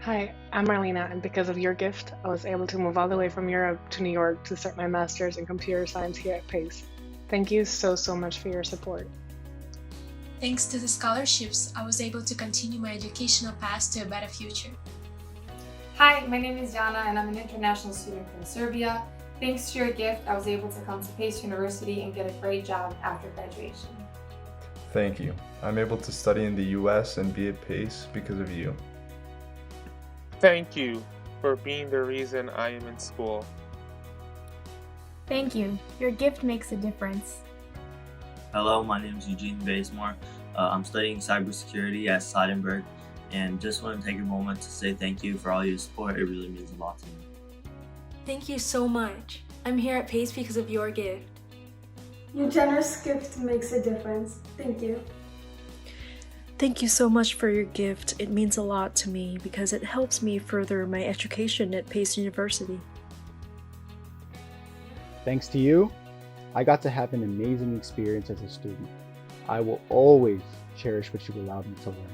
Hi, I'm Marlena, and because of your gift, I was able to move all the way from Europe to New York to start my master's in computer science here at Pace. Thank you so much for your support. Thanks to the scholarships, I was able to continue my educational path to a better future. Hi, my name is Jana and I'm an international student from Serbia. Thanks to your gift, I was able to come to Pace University and get a great job after graduation. Thank you. I'm able to study in the US and be at Pace because of you. Thank you for being the reason I am in school. Thank you. Your gift makes a difference. Hello, my name is Eugene Bazemore. I'm studying cybersecurity at Seidenberg, and just want to take a moment to say thank you for all your support. It really means a lot to me. Thank you so much. I'm here at Pace because of your gift. Your generous gift makes a difference. Thank you. Thank you so much for your gift. It means a lot to me because it helps me further my education at Pace University. Thanks to you, I got to have an amazing experience as a student. I will always cherish what you allowed me to learn.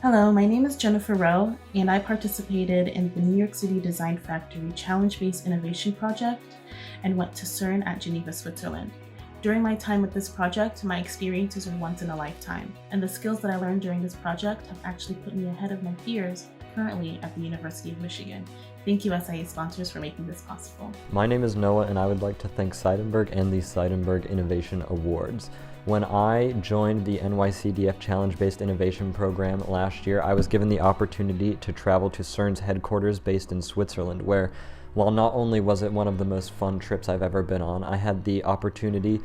Hello, my name is Jennifer Rhau, and I participated in the New York City Design Factory Challenge-Based Innovation Project and went to CERN at Geneva, Switzerland. During my time with this project, my experiences were once in a lifetime, and the skills that I learned during this project have actually put me ahead of my peers currently at the University of Michigan. Thank you, SIA sponsors, for making this possible. My name is Noah, and I would like to thank Seidenberg and the Seidenberg Innovation Awards. When I joined the NYCDF Challenge-Based Innovation Program last year, I was given the opportunity to travel to CERN's headquarters based in Switzerland, where, while not only was it one of the most fun trips I've ever been on, I had the opportunity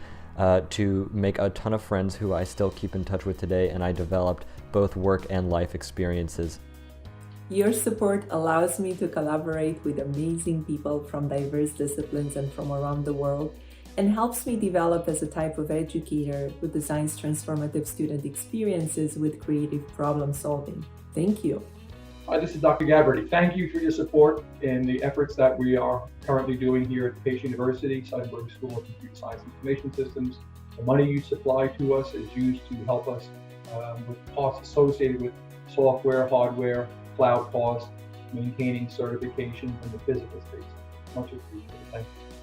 to make a ton of friends who I still keep in touch with today, and I developed both work and life experiences. Your support allows me to collaborate with amazing people from diverse disciplines and from around the world, and helps me develop as a type of educator who designs transformative student experiences with creative problem solving. Thank you. Hi, this is Dr. Gabarty. Thank you for your support in the efforts that we are currently doing here at Pace University, Seidenberg School of Computer Science and Information Systems. The money you supply to us is used to help us with costs associated with software, hardware, cloud costs, maintaining certifications, and the physical space. Much appreciated. Thank you.